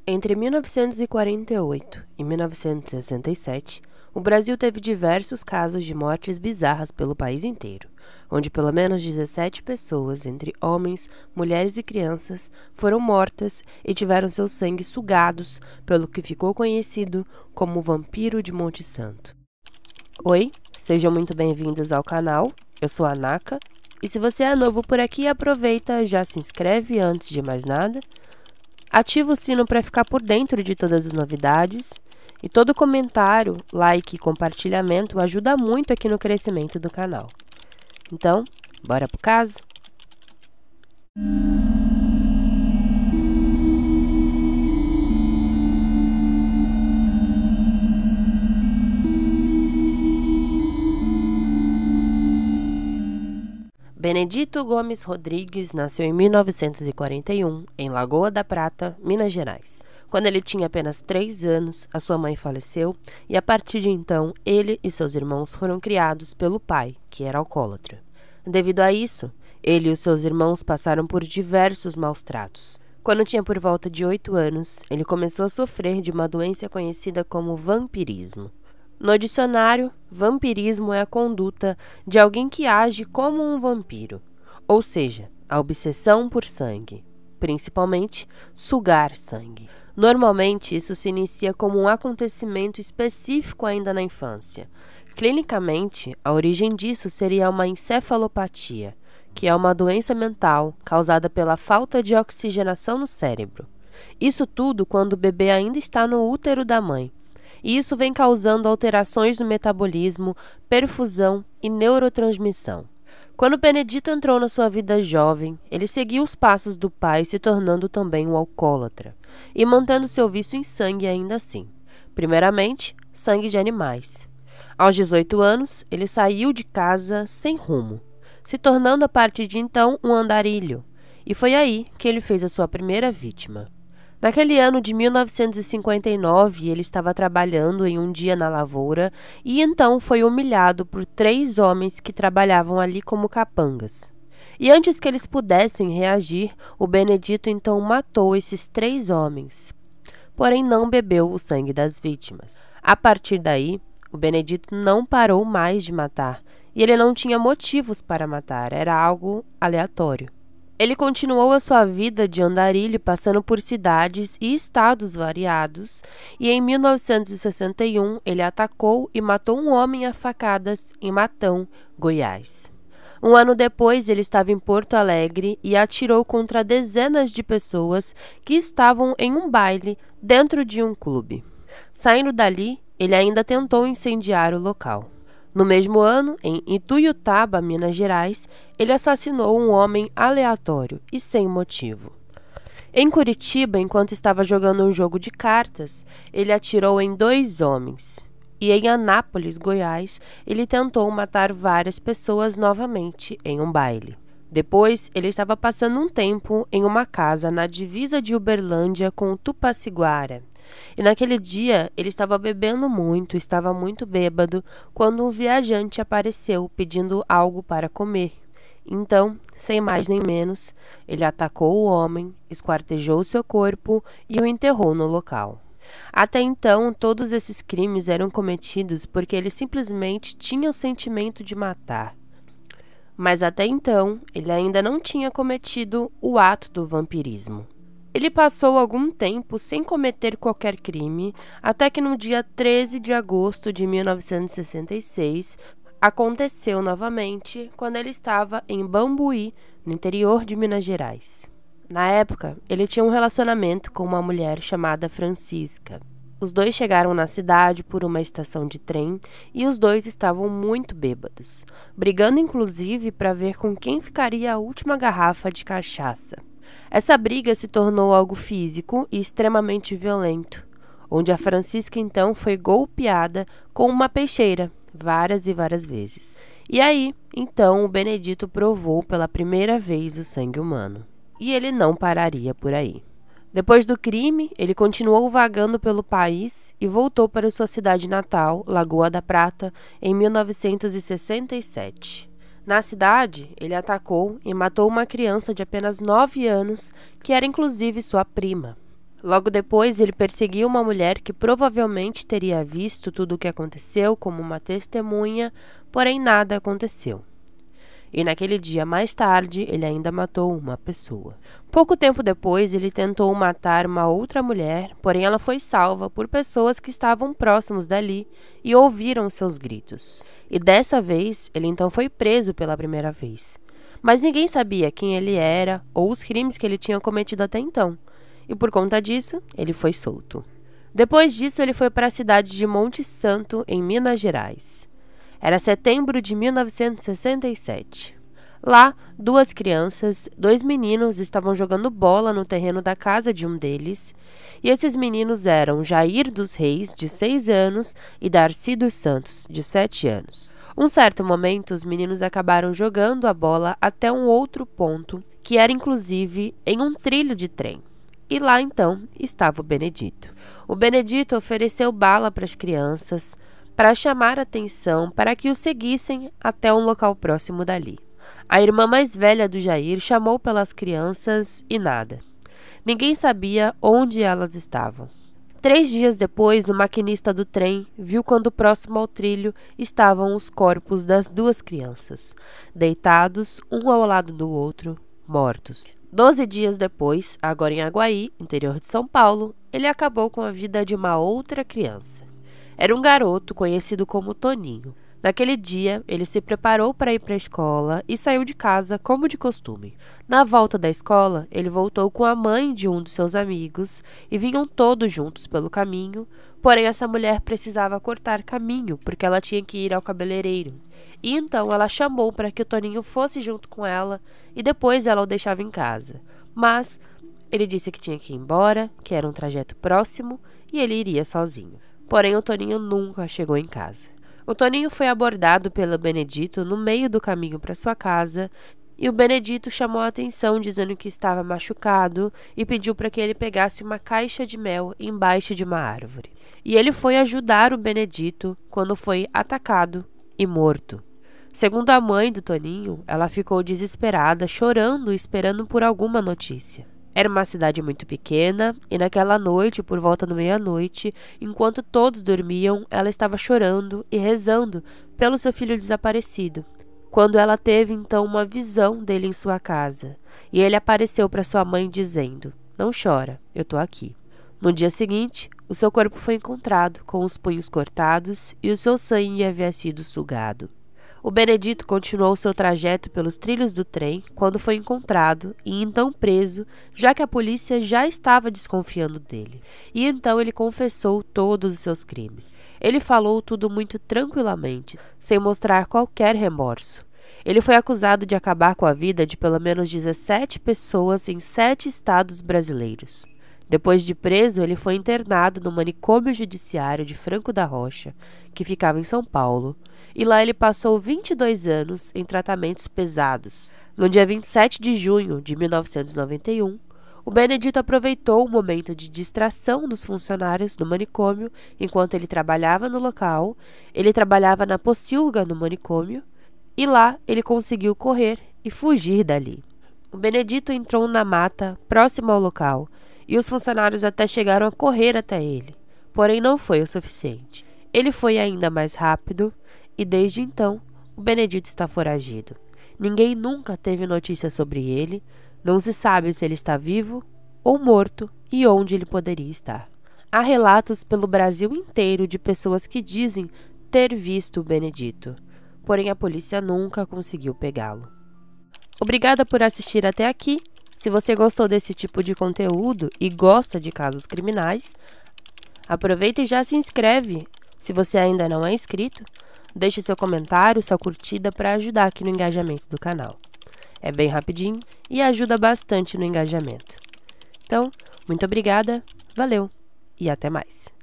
Entre 1948 e 1967, o Brasil teve diversos casos de mortes bizarras pelo país inteiro, onde pelo menos 17 pessoas, entre homens, mulheres e crianças, foram mortas e tiveram seu sangue sugados pelo que ficou conhecido como o Vampiro de Monte Santo. Oi, sejam muito bem-vindos ao canal, eu sou a Naka, e se você é novo por aqui, aproveita e já se inscreve antes de mais nada. Ativa o sino para ficar por dentro de todas as novidades e todo comentário, like e compartilhamento ajuda muito aqui no crescimento do canal. Então, bora pro caso? Benedito Gomes Rodrigues nasceu em 1941, em Lagoa da Prata, Minas Gerais. Quando ele tinha apenas 3 anos, a sua mãe faleceu e, a partir de então, ele e seus irmãos foram criados pelo pai, que era alcoólatra. Devido a isso, ele e os seus irmãos passaram por diversos maus-tratos. Quando tinha por volta de 8 anos, ele começou a sofrer de uma doença conhecida como vampirismo. No dicionário, vampirismo é a conduta de alguém que age como um vampiro, ou seja, a obsessão por sangue, principalmente sugar sangue. Normalmente, isso se inicia como um acontecimento específico ainda na infância. Clinicamente, a origem disso seria uma encefalopatia, que é uma doença mental causada pela falta de oxigenação no cérebro. Isso tudo quando o bebê ainda está no útero da mãe. E isso vem causando alterações no metabolismo, perfusão e neurotransmissão. Quando Benedito entrou na sua vida jovem, ele seguiu os passos do pai, se tornando também um alcoólatra e mantendo seu vício em sangue ainda assim. Primeiramente, sangue de animais. Aos 18 anos, ele saiu de casa sem rumo, se tornando a partir de então um andarilho, e foi aí que ele fez a sua primeira vítima. Naquele ano de 1959, ele estava trabalhando em um dia na lavoura e então foi humilhado por 3 homens que trabalhavam ali como capangas. E antes que eles pudessem reagir, o Benedito então matou esses 3 homens, porém não bebeu o sangue das vítimas. A partir daí, o Benedito não parou mais de matar e ele não tinha motivos para matar, era algo aleatório. Ele continuou a sua vida de andarilho, passando por cidades e estados variados, e em 1961 ele atacou e matou um homem a facadas em Matão, Goiás. Um ano depois, ele estava em Porto Alegre e atirou contra dezenas de pessoas que estavam em um baile dentro de um clube. Saindo dali, ele ainda tentou incendiar o local. No mesmo ano, em Ituiutaba, Minas Gerais, ele assassinou um homem aleatório e sem motivo. Em Curitiba, enquanto estava jogando um jogo de cartas, ele atirou em 2 homens. E em Anápolis, Goiás, ele tentou matar várias pessoas novamente em um baile. Depois, ele estava passando um tempo em uma casa na divisa de Uberlândia com Tupaciguara. E naquele dia, ele estava bebendo muito, estava muito bêbado, quando um viajante apareceu pedindo algo para comer. Então, sem mais nem menos, ele atacou o homem, esquartejou seu corpo e o enterrou no local. Até então, todos esses crimes eram cometidos porque ele simplesmente tinha o sentimento de matar. Mas até então, ele ainda não tinha cometido o ato do vampirismo. Ele passou algum tempo sem cometer qualquer crime, até que no dia 13 de agosto de 1966, aconteceu novamente quando ele estava em Bambuí, no interior de Minas Gerais. Na época, ele tinha um relacionamento com uma mulher chamada Francisca. Os dois chegaram na cidade por uma estação de trem e os dois estavam muito bêbados, brigando inclusive para ver com quem ficaria a última garrafa de cachaça. Essa briga se tornou algo físico e extremamente violento, onde a Francisca então foi golpeada com uma peixeira várias e várias vezes. E aí, então, o Benedito provou pela primeira vez o sangue humano. E ele não pararia por aí. Depois do crime, ele continuou vagando pelo país e voltou para sua cidade natal, Lagoa da Prata, em 1967. Na cidade, ele atacou e matou uma criança de apenas 9 anos, que era inclusive sua prima. Logo depois, ele perseguiu uma mulher que provavelmente teria visto tudo o que aconteceu como uma testemunha, porém nada aconteceu. E naquele dia, mais tarde, ele ainda matou uma pessoa. Pouco tempo depois, ele tentou matar uma outra mulher, porém ela foi salva por pessoas que estavam próximos dali e ouviram seus gritos. E dessa vez, ele então foi preso pela primeira vez. Mas ninguém sabia quem ele era ou os crimes que ele tinha cometido até então. E por conta disso, ele foi solto. Depois disso, ele foi para a cidade de Monte Santo, em Minas Gerais. Era setembro de 1967. Lá, 2 crianças, 2 meninos estavam jogando bola no terreno da casa de um deles, e esses meninos eram Jair dos Reis, de 6 anos, e Darcy dos Santos, de 7 anos. Um certo momento, os meninos acabaram jogando a bola até um outro ponto, que era inclusive em um trilho de trem. E lá, então, estava o Benedito. O Benedito ofereceu bala para as crianças, para chamar a atenção para que o seguissem até um local próximo dali. A irmã mais velha do Jair chamou pelas crianças e nada. Ninguém sabia onde elas estavam. 3 dias depois, o maquinista do trem viu quando próximo ao trilho estavam os corpos das 2 crianças, deitados um ao lado do outro, mortos. 12 dias depois, agora em Aguaí, interior de São Paulo, ele acabou com a vida de uma outra criança. Era um garoto conhecido como Toninho. Naquele dia, ele se preparou para ir para a escola e saiu de casa como de costume. Na volta da escola, ele voltou com a mãe de um dos seus amigos e vinham todos juntos pelo caminho, porém essa mulher precisava cortar caminho porque ela tinha que ir ao cabeleireiro. E então ela chamou para que o Toninho fosse junto com ela e depois ela o deixava em casa. Mas ele disse que tinha que ir embora, que era um trajeto próximo e ele iria sozinho. Porém, o Toninho nunca chegou em casa. O Toninho foi abordado pelo Benedito no meio do caminho para sua casa e o Benedito chamou a atenção dizendo que estava machucado e pediu para que ele pegasse uma caixa de mel embaixo de uma árvore. E ele foi ajudar o Benedito quando foi atacado e morto. Segundo a mãe do Toninho, ela ficou desesperada, chorando e esperando por alguma notícia. Era uma cidade muito pequena e naquela noite, por volta da meia-noite, enquanto todos dormiam, ela estava chorando e rezando pelo seu filho desaparecido. Quando ela teve então uma visão dele em sua casa, e ele apareceu para sua mãe dizendo: "Não chora, eu tô aqui." No dia seguinte, o seu corpo foi encontrado com os punhos cortados e o seu sangue havia sido sugado. O Benedito continuou seu trajeto pelos trilhos do trem quando foi encontrado e então preso, já que a polícia já estava desconfiando dele. E então ele confessou todos os seus crimes. Ele falou tudo muito tranquilamente, sem mostrar qualquer remorso. Ele foi acusado de acabar com a vida de pelo menos 17 pessoas em 7 estados brasileiros. Depois de preso, ele foi internado no manicômio judiciário de Franco da Rocha, que ficava em São Paulo, e lá ele passou 22 anos em tratamentos pesados. No dia 27 de junho de 1991, o Benedito aproveitou o momento de distração dos funcionários do manicômio enquanto ele trabalhava no local. Ele trabalhava na pocilga no manicômio e lá ele conseguiu correr e fugir dali. O Benedito entrou na mata próximo ao local e os funcionários até chegaram a correr até ele, porém não foi o suficiente. Ele foi ainda mais rápido e desde então o Benedito está foragido. Ninguém nunca teve notícia sobre ele, não se sabe se ele está vivo ou morto e onde ele poderia estar. Há relatos pelo Brasil inteiro de pessoas que dizem ter visto o Benedito, porém a polícia nunca conseguiu pegá-lo. Obrigada por assistir até aqui. Se você gostou desse tipo de conteúdo e gosta de casos criminais, aproveita e já se inscreve. Se você ainda não é inscrito, deixe seu comentário, sua curtida para ajudar aqui no engajamento do canal. É bem rapidinho e ajuda bastante no engajamento. Então, muito obrigada, valeu e até mais!